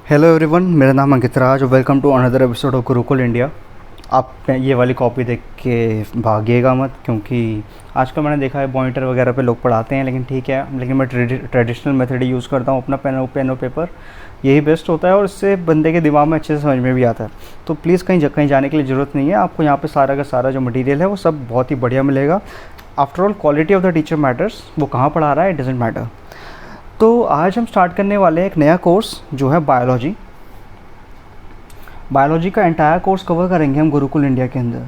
Hello everyone, मेरा नाम अंकित राज और welcome to another episode of Gurukul India. आप ये वाली कॉपी देख के भागिएगा मत, क्योंकि आजकल मैंने देखा है पॉइंटर वगैरह पे लोग पढ़ाते हैं, लेकिन ठीक है। लेकिन मैं ट्रेडिशनल मेथड ही यूज़ करता हूँ, अपना पेन और पेपर, यही बेस्ट होता है और इससे बंदे के दिमाग में अच्छे से समझ में भी आता है। तो प्लीज़ कहीं जाने के लिए ज़रूरत नहीं है आपको। यहाँ पे सारा का सारा जो मटेरियल है वो सब बहुत ही बढ़िया मिलेगा। After all, quality of the teacher matters. वो कहाँ पढ़ा रहा है, इट डजेंट मैटर। तो आज हम स्टार्ट करने वाले हैं एक नया कोर्स जो है बायोलॉजी। बायोलॉजी का एंटायर कोर्स कवर करेंगे हम गुरुकुल इंडिया के अंदर।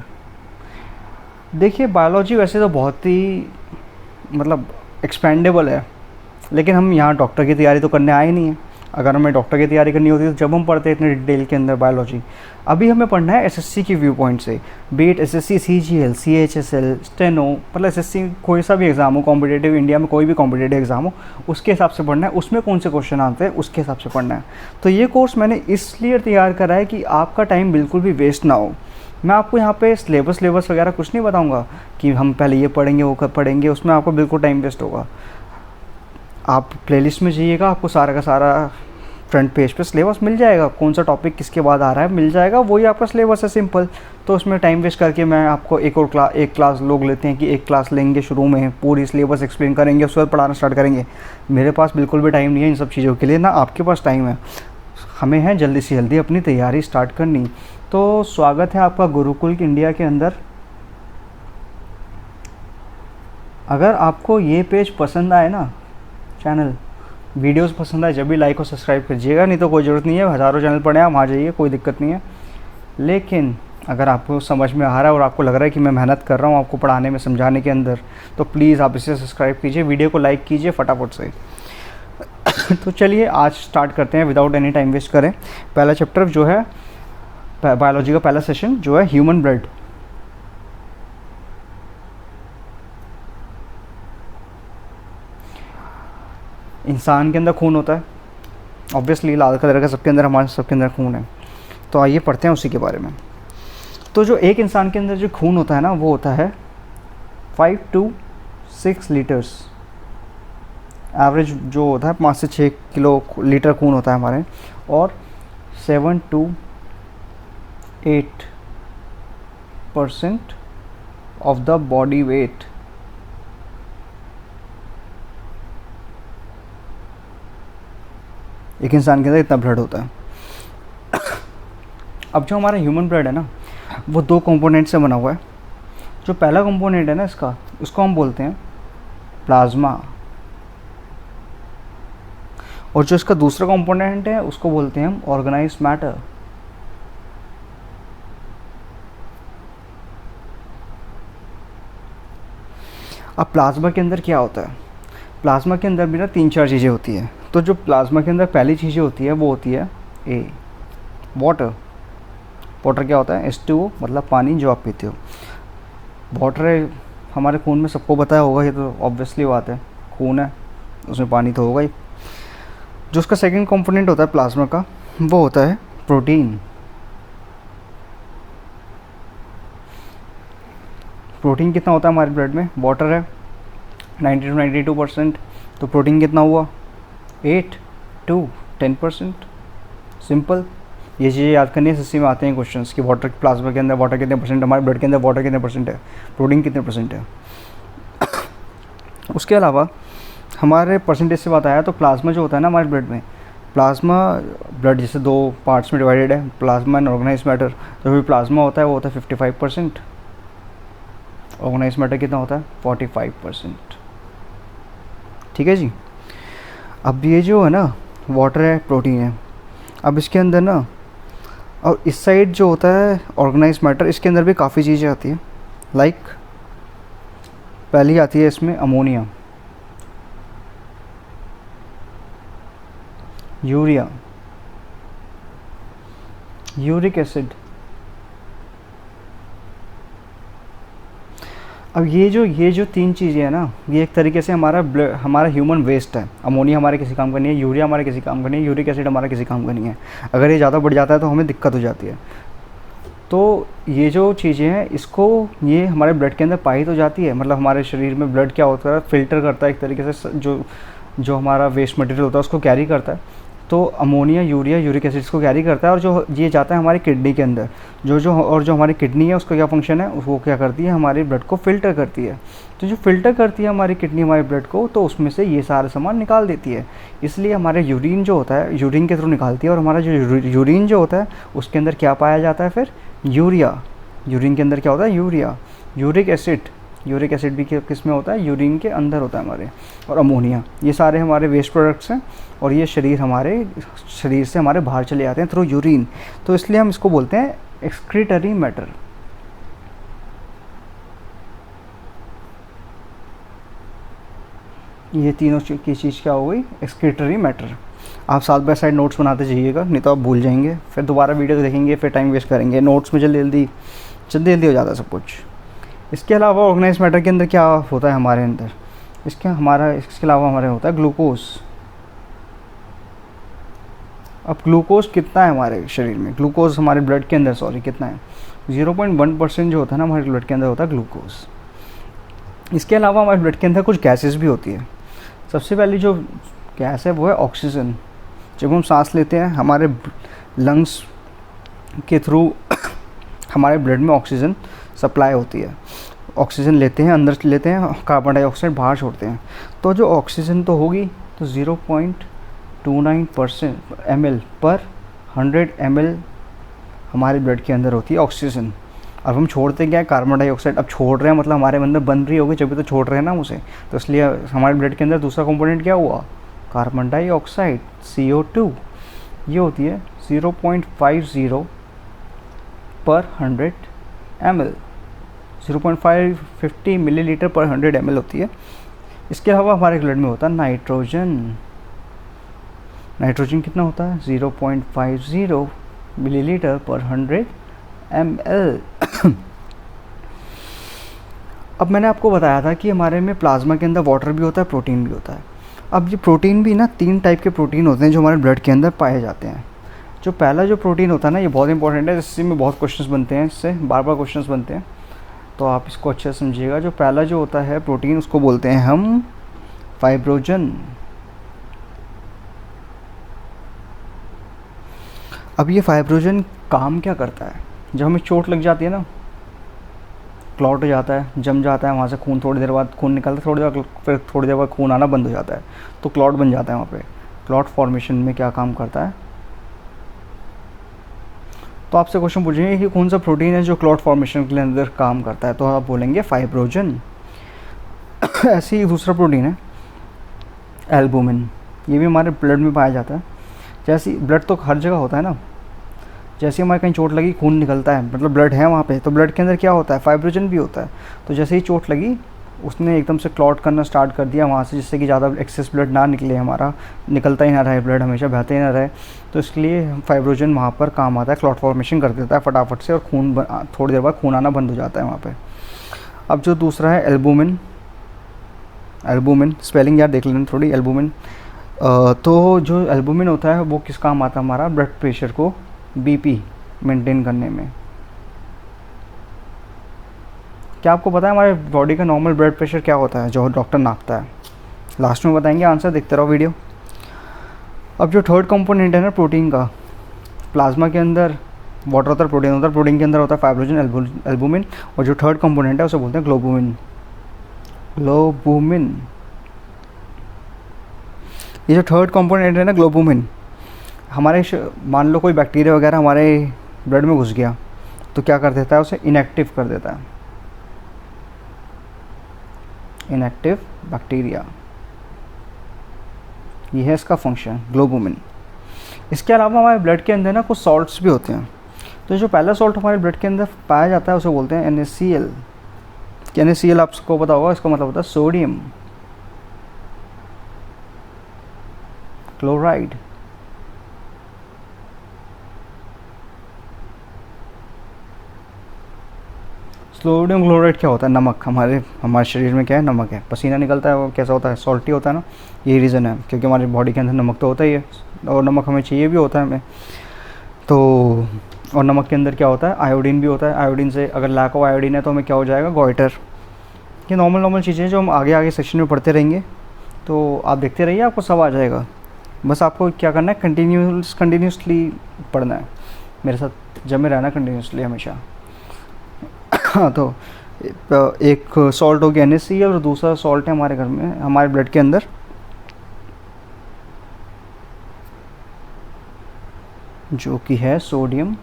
देखिए, बायोलॉजी वैसे तो बहुत ही मतलब एक्सपेंडेबल है, लेकिन हम यहाँ डॉक्टर की तैयारी तो करने आए नहीं हैं। अगर हमें डॉक्टर की तैयारी करनी होती तो जब हम पढ़ते इतने डिटेल के अंदर बायोलॉजी। अभी हमें पढ़ना है एसएससी की व्यू पॉइंट से, be it SSC, CGL, CHSL, steno, मतलब एसएससी कोई सा भी एग्ज़ाम हो, कॉम्पिटेटिव, इंडिया में कोई भी कॉम्पिटेटिव एग्ज़ाम हो, उसके हिसाब से पढ़ना है। उसमें कौन से क्वेश्चन आते हैं उसके हिसाब से पढ़ना है। तो ये कोर्स मैंने इसलिए तैयार करा है कि आपका टाइम बिल्कुल भी वेस्ट ना हो। मैं आपको यहाँ पे सिलेबस वगैरह कुछ नहीं बताऊँगा कि हम पहले ये पढ़ेंगे वो पढ़ेंगे, उसमें आपको बिल्कुल टाइम वेस्ट होगा। आप प्लेलिस्ट में जाइएगा, आपको सारा का सारा फ्रंट पेज पे सिलेबस मिल जाएगा, कौन सा टॉपिक किसके बाद आ रहा है मिल जाएगा, वही आपका सिलेबस है, सिंपल। तो उसमें टाइम वेस्ट करके मैं आपको एक क्लास लोग लेते हैं कि एक क्लास लेंगे, शुरू में पूरी सिलेबस एक्सप्लेन करेंगे, उसके बाद पढ़ाना स्टार्ट करेंगे। मेरे पास बिल्कुल भी टाइम नहीं है इन सब चीज़ों के लिए, ना आपके पास टाइम है। हमें है जल्दी से जल्दी अपनी तैयारी स्टार्ट करनी। तो स्वागत है आपका गुरुकुल इंडिया के अंदर। अगर आपको ये पेज पसंद आए ना, चैनल वीडियोस पसंद आए, जब भी लाइक और सब्सक्राइब कीजिएगा, नहीं तो कोई ज़रूरत नहीं है। हज़ारों चैनल पड़े हैं, आप वहाँ जाइए, कोई दिक्कत नहीं है। लेकिन अगर आपको समझ में आ रहा है और आपको लग रहा है कि मैं मेहनत कर रहा हूँ आपको पढ़ाने में, समझाने के अंदर, तो प्लीज़ आप इसे सब्सक्राइब कीजिए, वीडियो को लाइक कीजिए फटाफट से। तो चलिए आज स्टार्ट करते हैं विदाउट एनी टाइम वेस्ट करें। पहला चैप्टर जो है बायोलॉजी का पहला सेशन जो है ह्यूमन ब्लड। इंसान के अंदर खून होता है, ऑब्वियसली लाल कलर का सबके अंदर, हमारे सबके अंदर खून है। तो आइए पढ़ते हैं उसी के बारे में। तो जो एक इंसान के अंदर जो खून होता है ना, वो होता है 5 to 6 लीटर्स। एवरेज जो होता है 5 से 6 लीटर खून होता है हमारे, और 7 to 8% of the body weight. एक इंसान के अंदर इतना ब्लड होता है। अब जो हमारा ह्यूमन ब्लड है ना, वो 2 कंपोनेंट से बना हुआ है। जो पहला कंपोनेंट है ना इसका, उसको हम बोलते हैं प्लाज्मा, और जो इसका दूसरा कंपोनेंट है उसको बोलते हैं हम ऑर्गेनाइज्ड मैटर। अब प्लाज्मा के अंदर क्या होता है? प्लाज्मा के अंदर भी ना 3-4 चीज़ें होती हैं। तो जो प्लाज्मा के अंदर पहली चीज़ें होती है वो होती है ए, वाटर। वाटर क्या होता है? H2O, मतलब पानी जो आप पीते हो। वाटर है हमारे खून में, सबको बताया होगा, ये तो ऑब्वियसली बात है, खून है उसमें पानी तो होगा ही। जो उसका सेकंड कंपोनेंट होता है प्लाज्मा का, वो होता है प्रोटीन। प्रोटीन कितना होता है हमारे ब्लड में? वाटर है 90 to 92%, तो प्रोटीन कितना हुआ? 8 to 10%। सिंपल, ये चीज़ें याद करनी है। एसएससी में आते हैं क्वेश्चंस कि वाटर, प्लाज्मा के अंदर वाटर कितने परसेंट, हमारे ब्लड के अंदर वाटर कितने परसेंट है, प्रोटीन कितने परसेंट है। उसके अलावा हमारे परसेंटेज से बात आया तो प्लाज्मा जो होता है ना हमारे ब्लड में, प्लाज्मा ब्लड जैसे 2 पार्ट्स में डिवाइडेड है, प्लाज्मा एंड ऑर्गेनाइज्ड मैटर। तो फिर प्लाज्मा होता है वो होता है 55%, ऑर्गेनाइज्ड मैटर कितना होता है? 45%। ठीक है जी। अब ये जो है ना वाटर है, प्रोटीन है, अब इसके अंदर ना, और इस साइड जो होता है ऑर्गेनाइज्ड मैटर, इसके अंदर भी काफ़ी चीज़ें आती हैं। लाइक पहली आती है इसमें अमोनिया, यूरिया, यूरिक एसिड। अब ये जो 3 चीज़ें हैं ना, ये एक तरीके से हमारा ह्यूमन वेस्ट है। अमोनिया हमारे किसी काम का नहीं है, यूरिया हमारे किसी काम का नहीं है, यूरिक एसिड हमारा किसी काम का नहीं है। अगर ये ज़्यादा बढ़ जाता है तो हमें दिक्कत हो जाती है। तो ये जो चीज़ें हैं, इसको ये हमारे ब्लड के अंदर पाई तो जाती है, मतलब हमारे शरीर में ब्लड क्या होता है, फ़िल्टर करता है एक तरीके से, जो हमारा वेस्ट मटेरियल होता है उसको कैरी करता है। तो अमोनिया यूरिया यूरिक एसिड्स को कैरी करता है, और जो ये जाता है हमारी किडनी के अंदर। जो हमारी किडनी है उसका क्या फंक्शन है, वो क्या करती है, हमारे ब्लड को फ़िल्टर करती है। तो जो फ़िल्टर करती है हमारी किडनी हमारे ब्लड को, तो उसमें से ये सारा सामान निकाल देती है। इसलिए हमारे यूरिन जो होता है, यूरिन के थ्रू निकालती है, और हमारा जो यूरिन जो होता है उसके अंदर क्या पाया जाता है फिर, यूरिया। यूरिन के अंदर क्या होता है, यूरिया। यूरिक एसिड भी किस में होता है, यूरिन के अंदर होता है हमारे। और अमोनिया, ये सारे हमारे वेस्ट प्रोडक्ट्स हैं, और ये हमारे शरीर से हमारे बाहर चले जाते हैं थ्रू यूरिन। तो इसलिए हम इसको बोलते हैं एक्सक्रीटरी मैटर। ये तीनों की चीज़ क्या हो गई, एक्सक्रीटरी मैटर। आप साइड बाय साइड नोट्स बनाते जाइएगा, नहीं तो आप भूल जाएंगे, फिर दोबारा वीडियो देखेंगे, फिर टाइम वेस्ट करेंगे। नोट्स में जल्दी जल्दी हो जाता है सब कुछ। इसके अलावा ऑर्गेनाइज मैटर के अंदर क्या होता है हमारे अंदर, इसके अलावा हमारे होता है ग्लूकोज। अब ग्लूकोज कितना है हमारे शरीर में, ग्लूकोज हमारे ब्लड के अंदर कितना है, 0.1% जो होता है ना हमारे ब्लड के अंदर होता है ग्लूकोज। इसके अलावा हमारे ब्लड के अंदर कुछ गैसेस भी होती है। सबसे पहली जो गैस है वो है ऑक्सीजन। जब हम सांस लेते हैं हमारे लंग्स के थ्रू हमारे ब्लड में ऑक्सीजन सप्लाई होती है। ऑक्सीजन लेते हैं, अंदर लेते हैं, कार्बन डाइऑक्साइड बाहर छोड़ते हैं। तो जो ऑक्सीजन तो होगी, तो 0.29% ml/100 ml हमारे ब्लड के अंदर होती है ऑक्सीजन। अब हम छोड़ते क्या है, कार्बन डाइऑक्साइड। अब छोड़ रहे हैं मतलब हमारे अंदर बन रही होगी, जब भी तो छोड़ रहे हैं ना उसे, तो इसलिए हमारे ब्लड के अंदर दूसरा कंपोनेंट क्या हुआ, कार्बन डाइऑक्साइड, CO2। ये होती है 0.50/100 ml, 0.550 ml/100 ml होती है। इसके अलावा हमारे ब्लड में होता है नाइट्रोजन। नाइट्रोजन कितना होता है, 0.50 ml/100 ml। अब मैंने आपको बताया था कि हमारे में प्लाज्मा के अंदर वाटर भी होता है, प्रोटीन भी होता है। अब ये प्रोटीन भी ना 3 टाइप के प्रोटीन होते हैं जो हमारे ब्लड के अंदर पाए जाते हैं। जो पहला जो प्रोटीन होता है ना, ये बहुत इंपॉर्टेंट है, इससे में बहुत क्वेश्चंस बनते हैं, इससे बार बार क्वेश्चंस बनते हैं, तो आप इसको अच्छे से समझिएगा। जो पहला जो होता है प्रोटीन, उसको बोलते हैं हम फाइब्रोजन। अब ये फाइब्रोजन काम क्या करता है, जब हमें चोट लग जाती है ना, क्लॉट हो जाता है, जम जाता है, वहाँ से खून थोड़ी देर बाद खून निकलता है, फिर थोड़ी देर बाद खून आना बंद हो जाता है, तो क्लॉट बन जाता है। वहाँ पे क्लॉट फॉर्मेशन में क्या काम करता है, तो आपसे क्वेश्चन पूछेंगे कि कौन सा प्रोटीन है जो क्लॉट फॉर्मेशन के अंदर काम करता है, तो आप बोलेंगे फाइब्रोजन। ऐसे ही दूसरा प्रोटीन है एल्बुमिन। ये भी हमारे ब्लड में पाया जाता है। जैसे ब्लड तो हर जगह होता है ना, जैसे हमारे कहीं चोट लगी खून निकलता है, मतलब ब्लड है वहाँ पे, तो ब्लड के अंदर क्या होता है, फाइब्रोजन भी होता है। तो जैसे ही चोट लगी, उसने एकदम से क्लॉट करना स्टार्ट कर दिया वहाँ से, जिससे कि ज़्यादा एक्सेस ब्लड ना निकले, हमारा निकलता ही ना रहे, ब्लड हमेशा बहते ही ना रहे। तो इसलिए फाइब्रोजन वहाँ पर काम आता है, क्लॉट फॉर्मेशन कर देता है फटाफट से, और थोड़ी देर बाद खून आना बंद हो जाता है वहाँ पर। अब जो दूसरा है एल्बुमिन। एल्बुमिन स्पेलिंग यार देख लेना थोड़ी, एल्बुमिन। तो जो एल्बुमिन होता है वो किस काम आता है, हमारा ब्लड प्रेशर को, BP मेंटेन करने में। क्या आपको पता है हमारे बॉडी का नॉर्मल ब्लड प्रेशर क्या होता है, जो डॉक्टर नापता है? लास्ट में बताएंगे आंसर, देखते रहो वीडियो। अब जो थर्ड कंपोनेंट है ना प्रोटीन का, प्लाज्मा के अंदर वाटर होता है, प्रोटीन होता है, प्रोटीन के अंदर होता है फाइब्रोजन, एल्बुमिन, और जो थर्ड कंपोनेंट है उसे बोलते हैं ग्लोबुमिन। ग्लोबुमिन, ये जो थर्ड कंपोनेंट है ना ग्लोबुमिन, हमारे मान लो कोई बैक्टीरिया वगैरह हमारे ब्लड में घुस गया, तो क्या कर देता है, उसे इनएक्टिव कर देता है। इनएक्टिव बैक्टीरिया, ये है इसका फंक्शन ग्लोबुमिन। इसके अलावा हमारे ब्लड के अंदर ना कुछ सॉल्ट्स भी होते हैं। तो जो पहला सॉल्ट हमारे ब्लड के अंदर पाया जाता है उसे बोलते हैं NaCl। NaCl आपको पता होगा, इसका मतलब होता है सोडियम क्लोराइड। सोडियम क्लोराइड क्या होता है, नमक। हमारे शरीर में क्या है, नमक है, पसीना निकलता है, वो कैसा होता है, सॉल्टी होता है ना। यही रीज़न है, क्योंकि हमारी बॉडी के अंदर नमक तो होता ही है, और नमक हमें चाहिए भी होता है हमें। तो और नमक के अंदर क्या होता है, आयोडीन भी होता है। आयोडीन से अगर लैक ऑफ आयोडीन है तो हमें क्या हो जाएगा, गॉइटर। ये नॉर्मल चीज़ें जो हम आगे सेक्शन में पढ़ते रहेंगे, तो आप देखते रहिए, आपको सब आ जाएगा। बस आपको क्या करना है, कंटिन्यूसली पढ़ना है, मेरे साथ जमे रहना कंटिन्यूसली हमेशा। हाँ, तो एक सॉल्ट हो गया NaCl और दूसरा सॉल्ट है हमारे घर में, हमारे ब्लड के अंदर जो कि है सोडियम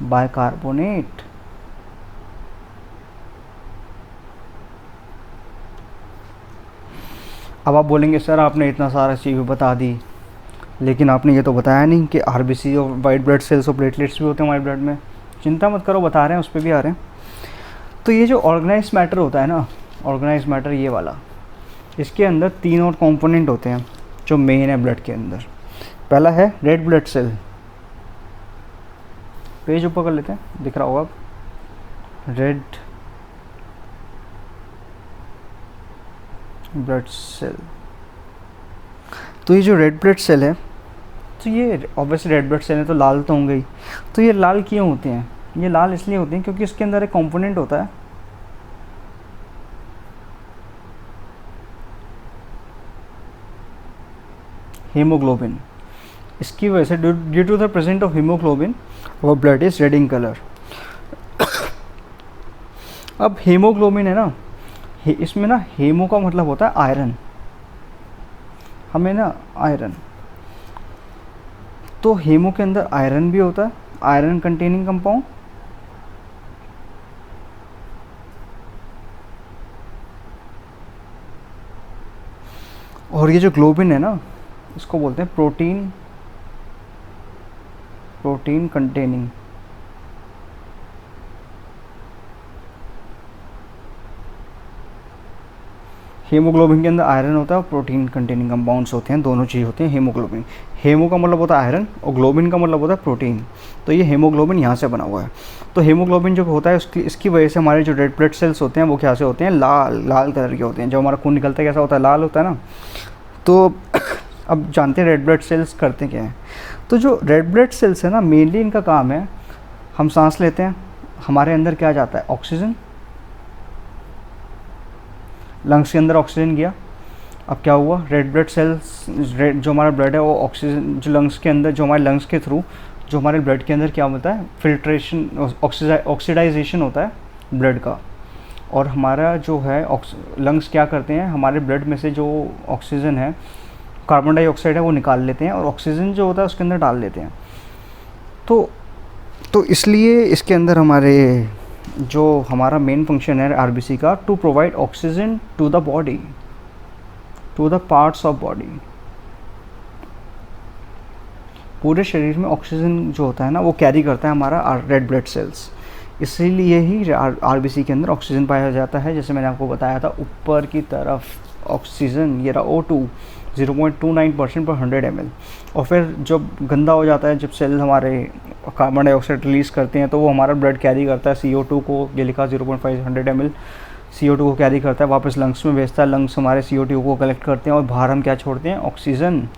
बाइकार्बोनेट। अब आप बोलेंगे सर आपने इतना सारा चीज़ बता दी, लेकिन आपने ये तो बताया नहीं कि RBC और वाइट ब्लड सेल्स और प्लेटलेट्स भी होते हैं हमारे ब्लड में। चिंता मत करो, बता रहे हैं, उस पर भी आ रहे हैं। तो ये जो ऑर्गेनाइज मैटर होता है ना, ऑर्गेनाइज मैटर ये वाला, इसके अंदर 3 और कंपोनेंट होते हैं जो मेन है ब्लड के अंदर। पहला है रेड ब्लड सेल, पेज ऊपर कर लेते हैं, दिख रहा होगा अब, रेड ब्लड सेल। तो ये जो रेड ब्लड सेल है, तो ये ऑब्वियसली रेड ब्लड सेल है तो लाल तो होंगे ही। तो ये लाल क्यों होते हैं? ये लाल इसलिए होते हैं क्योंकि इसके अंदर एक कंपोनेंट होता है हीमोग्लोबिन। इसकी वजह से due to the present of haemoglobin वो blood is red in colour. अब हीमोग्लोबिन है ना, इसमें ना हेमो का मतलब होता है आयरन, हमें ना आयरन, तो हेमो के अंदर आयरन भी होता है, आयरन कंटेनिंग कंपाउंड। और ये जो ग्लोबिन है ना, इसको बोलते हैं प्रोटीन कंटेनिंग। हीमोग्लोबिन के अंदर आयरन होता है और प्रोटीन कंटेनिंग कंपाउंड्स होते हैं, दोनों चीज़ होते हैं हीमोग्लोबिन। हेमो का मतलब होता है आयरन और ग्लोबिन का मतलब होता है प्रोटीन। तो ये हीमोग्लोबिन यहाँ से बना हुआ है। तो हीमोग्लोबिन जो होता है इसकी वजह से हमारे जो रेड ब्लड सेल्स होते हैं वो क्या से होते हैं, लाल कलर के होते हैं। जो हमारा खून निकलता है कैसा होता है, लाल होता है ना। तो अब जानते हैं रेड ब्लड सेल्स करते क्या हैं। तो जो रेड ब्लड सेल्स है ना, मेनली इनका काम है, हम सांस लेते हैं, हमारे अंदर क्या जाता है, ऑक्सीजन, लंग्स के अंदर ऑक्सीजन गया। अब क्या हुआ, रेड ब्लड सेल्स, रेड जो हमारा ब्लड है वो ऑक्सीजन जो लंग्स के अंदर, जो हमारे लंग्स के थ्रू जो हमारे ब्लड के अंदर क्या होता है, फिल्ट्रेशन, ऑक्सीडाइजेशन होता है ब्लड का। और हमारा जो है लंग्स क्या करते हैं, हमारे ब्लड में से जो ऑक्सीजन है, कार्बन डाइऑक्साइड है, वो निकाल लेते हैं और ऑक्सीजन जो होता है उसके अंदर डाल लेते हैं। तो इसलिए इसके अंदर हमारे जो हमारा मेन फंक्शन है RBC का, to provide oxygen to the body, to the parts of body. पूरे शरीर में ऑक्सीजन जो होता है ना वो कैरी करता है हमारा रेड ब्लड सेल्स। इसीलिए ही RBC के अंदर ऑक्सीजन पाया जाता है। जैसे मैंने आपको बताया था, ऊपर की तरफ ऑक्सीजन, ये रहा O2 0.29% पर 100 ml। और फिर जब गंदा हो जाता है, जब सेल हमारे कार्बन डाइऑक्साइड रिलीज़ करते हैं, तो वो हमारा ब्लड कैरी करता है CO2 को, ये लिखा 0.5 ml CO2 को कैरी करता है, वापस लंग्स में भेजता है, लंग्स हमारे CO2 को कलेक्ट करते हैं और बाहर हम क्या छोड़ते हैं, ऑक्सीजन।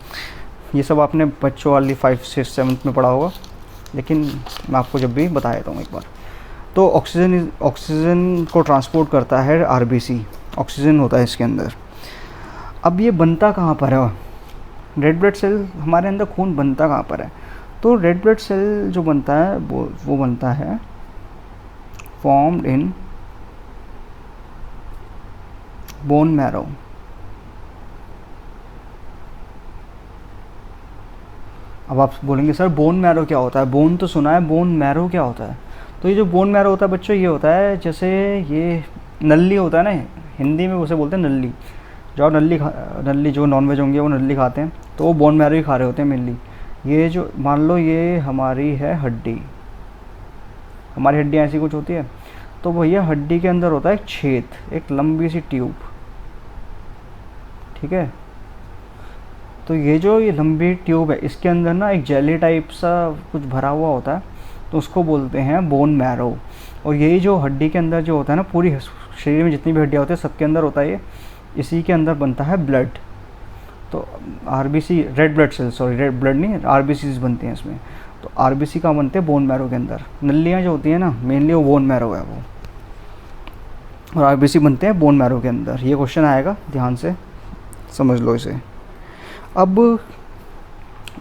ये सब आपने बच्चों वाली 5, 6, 7 में पढ़ा होगा, लेकिन मैं आपको जब भी बता देता हूँ एक बार। तो ऑक्सीजन को ट्रांसपोर्ट करता है RBC, ऑक्सीजन होता है इसके अंदर। अब ये बनता कहाँ पर है, रेड ब्लड सेल हमारे अंदर खून बनता कहाँ पर है? तो रेड ब्लड सेल जो बनता है वो बनता है फॉर्म्ड इन बोन मैरो। अब आप बोलेंगे सर बोन मैरो क्या होता है, बोन तो सुना है, बोन मैरो क्या होता है? तो ये जो बोन मैरो होता है बच्चों, ये होता है जैसे ये नल्ली होता है ना, हिंदी में उसे बोलते हैं नल्ली। जो नल्ली जो नॉनवेज होंगे वो नल्ली खाते हैं, तो वो बोन मैरो ही खा रहे होते हैं मेनली। ये जो मान लो ये हमारी है हड्डी, हमारी हड्डियाँ ऐसी कुछ होती है, तो भैया हड्डी के अंदर होता है एक छेद, एक लंबी सी ट्यूब, ठीक है। तो ये लंबी ट्यूब है, इसके अंदर ना एक जेली टाइप सा कुछ भरा हुआ होता है, तो उसको बोलते हैं बोन मैरो। और यही जो हड्डी के अंदर जो होता है ना, पूरी शरीर में जितनी भी हड्डियाँ होती है सबके अंदर होता है ये, इसी के अंदर बनता है ब्लड। तो RBC, red blood cell, sorry red blood नहीं, RBCs बनते हैं इसमें। तो RBC का बनते हैं बोन मैरो के अंदर। नलियाँ जो होती हैं ना, मेनली वो बोन मैरो है वो, और RBC बनते हैं बोन मैरो के अंदर। ये क्वेश्चन आएगा, ध्यान से समझ लो इसे। अब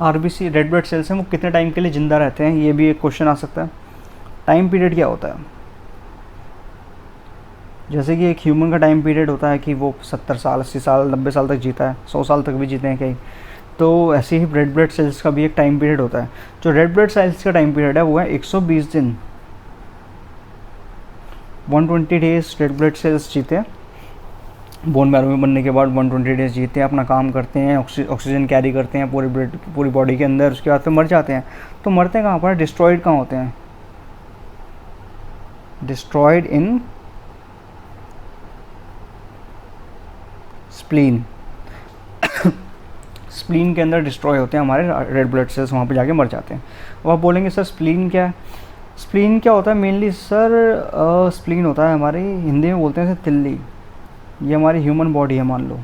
आरबीसी रेड ब्लड सेल्स हैं वो कितने टाइम के लिए ज़िंदा रहते हैं, ये भी एक क्वेश्चन आ सकता है। टाइम पीरियड क्या होता है? जैसे कि एक ह्यूमन का टाइम पीरियड होता है कि वो 70 साल 80 साल 90 साल तक जीता है, 100 साल तक भी जीते हैं कई, तो ऐसे ही रेड ब्लड सेल्स का भी एक टाइम पीरियड होता है। जो रेड ब्लड सेल्स का टाइम पीरियड है वो है 120 दिन, 120 डेज रेड ब्लड सेल्स जीते हैं। बोन मैरो में बनने के बाद 120 डेज जीते हैं, अपना काम करते हैं, ऑक्सीजन कैरी करते हैं पूरी बॉडी के अंदर, उसके बाद फिर मर जाते हैं। तो मरते कहाँ पर? डिस्ट्रॉयड कहाँ होते हैं? Destroyed in spleen. स्प्लीन के अंदर डिस्ट्रॉय होते हैं हमारे रेड ब्लड सेल्स, वहाँ पे जाके मर जाते हैं। अब आप बोलेंगे सर स्प्लीन क्या है? स्प्लीन क्या होता है मेनली सर? स्प्लीन होता है हमारी हिंदी में बोलते हैं तिल्ली। ये हमारी ह्यूमन बॉडी है, मान लो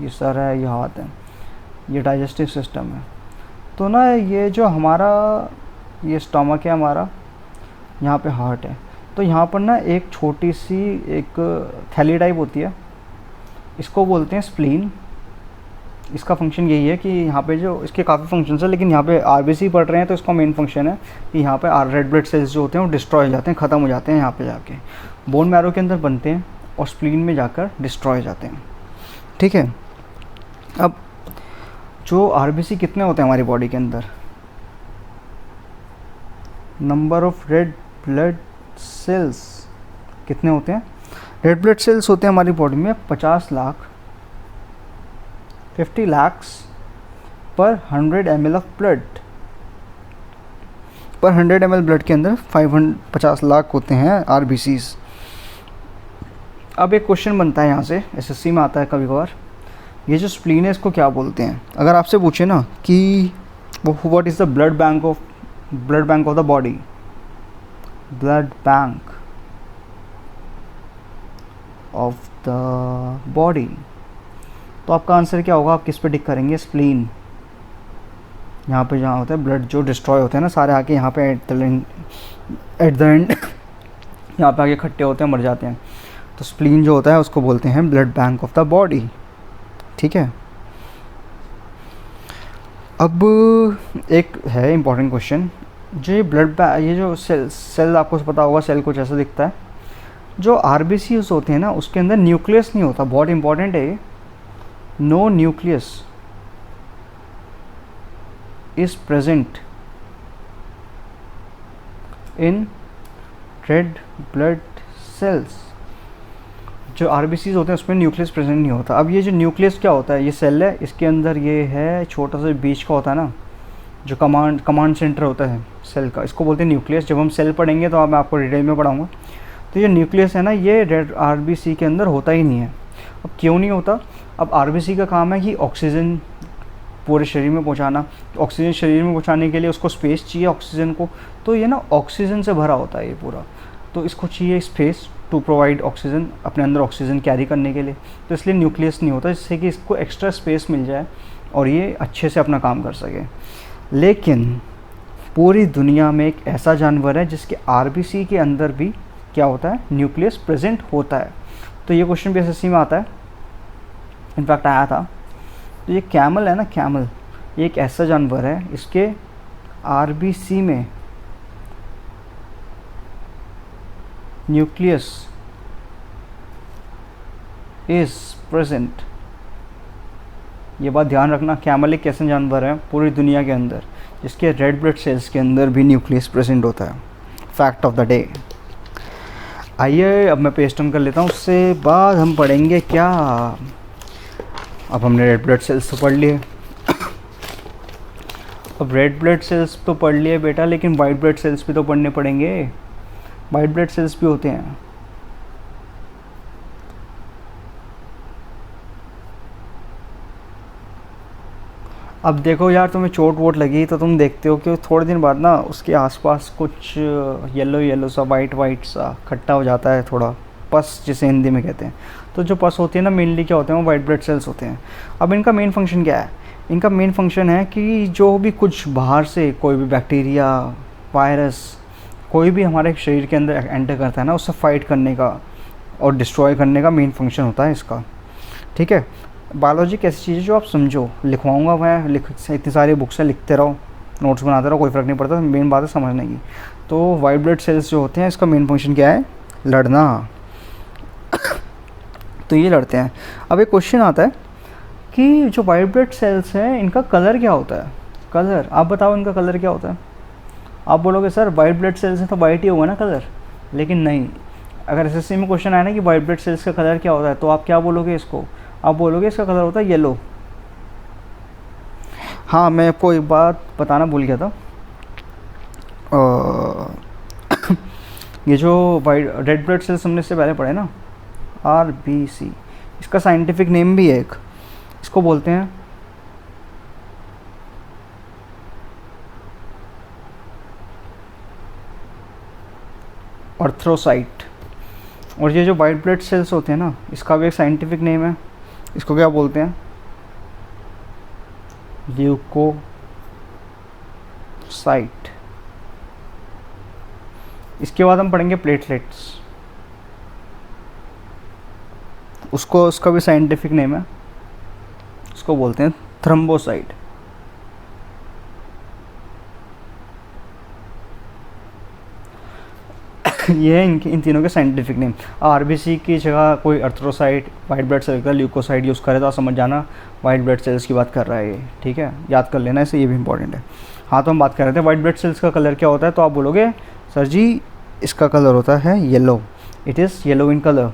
ये सर है, ये हाथ है, ये डाइजेस्टिव सिस्टम है। तो ना ये जो हमारा ये स्टमक है हमारा, यहाँ पे हार्ट है, तो यहाँ पर ना एक छोटी सी एक थैली टाइप होती है, इसको बोलते हैं स्प्लीन। इसका फंक्शन यही है कि यहाँ पे जो इसके काफ़ी फंक्शंस है, लेकिन यहाँ पे आरबीसी पढ़ रहे हैं तो इसका मेन फंक्शन है कि यहाँ पे रेड ब्लड सेल्स जो होते हैं वो डिस्ट्रॉय हो जाते हैं, ख़त्म हो जाते हैं, यहाँ पे जाके बोन मैरो के अंदर बनते हैं और स्प्लीन में जाकर डिस्ट्रॉय हो जाते हैं। ठीक है, अब जो आरबीसी कितने होते हैं हमारी बॉडी के अंदर? Number of red blood sales कितने होते हैं? रेड ब्लड सेल्स होते हैं हमारी बॉडी में 50 लाख, 50 lakhs पर 100 ml ऑफ ब्लड। पर 100 ml ब्लड के अंदर 50 लाख होते हैं आरबीसीज। अब एक क्वेश्चन बनता है यहाँ से, एसएससी में आता है कभी कभार, ये जो स्प्लीन है इसको क्या बोलते हैं? अगर आपसे पूछे ना कि what is the blood bank of the body, blood bank of the body, तो आपका आंसर क्या होगा? आप किस पे टिक करेंगे? स्प्लीन। यहाँ पे जहाँ होता है ब्लड जो डिस्ट्रॉय होते हैं ना सारे आके यहाँ पे एट द एंड यहाँ पे आके इकट्ठे होते हैं, मर जाते हैं। तो स्प्लीन जो होता है उसको बोलते हैं blood bank of the body. ठीक है, अब एक है इम्पॉर्टेंट क्वेश्चन, जो ये ये जो सेल आपको पता होगा सेल कुछ ऐसा दिखता है। जो आरबीसीज होते हैं ना उसके अंदर न्यूक्लियस नहीं होता, बहुत इंपॉर्टेंट है ये। No nucleus is present in red blood cells. जो आरबीसीज होते हैं उसमें न्यूक्लियस प्रेजेंट नहीं होता। अब ये जो न्यूक्लियस क्या होता है? ये सेल है, इसके अंदर ये है छोटा सा बीच का होता है ना, जो कमांड सेंटर होता है सेल का, इसको बोलते हैं न्यूक्लियस। जब हम सेल पढ़ेंगे तो मैं आपको डिटेल में पढ़ाऊँगा। तो ये न्यूक्लियस है ना, ये रेड आरबीसी के अंदर होता ही नहीं है। अब क्यों नहीं होता? अब आरबीसी का काम है कि ऑक्सीजन पूरे शरीर में पहुंचाना। ऑक्सीजन शरीर में पहुंचाने के लिए उसको स्पेस चाहिए ऑक्सीजन को, तो ये ना ऑक्सीजन से भरा होता है ये पूरा, तो इसको चाहिए स्पेस टू प्रोवाइड ऑक्सीजन, अपने अंदर ऑक्सीजन कैरी करने के लिए। तो इसलिए न्यूक्लियस नहीं होता, जिससे कि इसको एक्स्ट्रा स्पेस मिल जाए और ये अच्छे से अपना काम कर सके। लेकिन पूरी दुनिया में एक ऐसा जानवर है जिसके आरबीसी के अंदर भी क्या होता है? न्यूक्लियस प्रेजेंट होता है। तो ये क्वेश्चन भी एसएससी में आता है, इनफैक्ट आया था। तो ये कैमल है ना, कैमल, ये एक ऐसा जानवर है इसके आरबीसी में न्यूक्लियस इज प्रेजेंट। ये बात ध्यान रखना, कैमल एक ऐसा जानवर है पूरी दुनिया के अंदर जिसके रेड ब्लड सेल्स के अंदर भी न्यूक्लियस प्रेजेंट होता है। Fact of the day. आइए अब मैं पेस्ट ऑन कर लेता हूँ, उससे बाद हम पढ़ेंगे क्या। अब हमने रेड ब्लड सेल्स तो पढ़ लिए, अब रेड ब्लड सेल्स तो पढ़ लिए बेटा, लेकिन वाइट ब्लड सेल्स भी तो पढ़ने पड़ेंगे। वाइट ब्लड सेल्स भी होते हैं। अब देखो यार, तुम्हें चोट वोट लगी तो तुम देखते हो कि थोड़े दिन बाद ना उसके आसपास कुछ येलो येलो सा वाइट सा खट्टा हो जाता है, थोड़ा पस जिसे हिंदी में कहते हैं। तो जो पस होती है ना मेनली क्या होते हैं? वो वाइट ब्लड सेल्स होते हैं। अब इनका मेन फंक्शन क्या है? इनका मेन फंक्शन है कि जो भी कुछ बाहर से कोई भी बैक्टीरिया, वायरस, कोई भी हमारे शरीर के अंदर एंटर करता है ना, उससे फाइट करने का और डिस्ट्रॉय करने का मेन फंक्शन होता है इसका। ठीक है, बायोलॉजी एक ऐसी चीज़ है जो आप समझो, लिखवाऊंगा मैं, इतनी सारी बुक्स हैं, लिखते रहो, नोट्स बनाते रहो, कोई फ़र्क नहीं पड़ता, मेन बात है समझने की। तो वाइट ब्लड सेल्स जो होते हैं इसका मेन फंक्शन क्या है? लड़ना। तो ये लड़ते हैं। अब एक क्वेश्चन आता है कि जो वाइट ब्लड सेल्स हैं इनका कलर क्या होता है? कलर आप बताओ, इनका कलर क्या होता है? आप बोलोगे सर वाइट ब्लड सेल्स हैं तो वाइट ही होगा ना कलर, लेकिन नहीं। अगर एसएससी में क्वेश्चन आया ना कि वाइट ब्लड सेल्स का कलर क्या होता है, तो आप क्या बोलोगे इसको? आप बोलोगे इसका कलर होता है येलो। हाँ, मैं आपको एक बात बताना भूल गया था। ये जो वाइट रेड ब्लड सेल्स हमने इससे पहले पढ़े ना, RBC, इसका साइंटिफिक नेम भी है एक, इसको बोलते हैं अर्थ्रोसाइट। और ये जो वाइट ब्लड सेल्स होते हैं ना, इसका भी एक साइंटिफिक नेम है, इसको क्या बोलते हैं? ल्यूकोसाइट। इसके बाद हम पढ़ेंगे प्लेटलेट्स, उसको उसका भी साइंटिफिक नेम है, उसको बोलते हैं थ्रोम्बोसाइट। ये है इन तीनों के साइंटिफिक नेम। RBC की जगह कोई अर्थ्रोसाइट, वाइट ब्लड सेल का ल्यूकोसाइट यूज़ करे तो आप समझ जाना वाइट ब्लड सेल्स की बात कर रहा है ये, ठीक है, याद कर लेना इसे, ये भी इंपॉर्टेंट है। हाँ, तो हम बात कर रहे थे वाइट ब्लड सेल्स का कलर क्या होता है, तो आप बोलोगे सर जी इसका कलर होता है yellow, it is yellow in colour.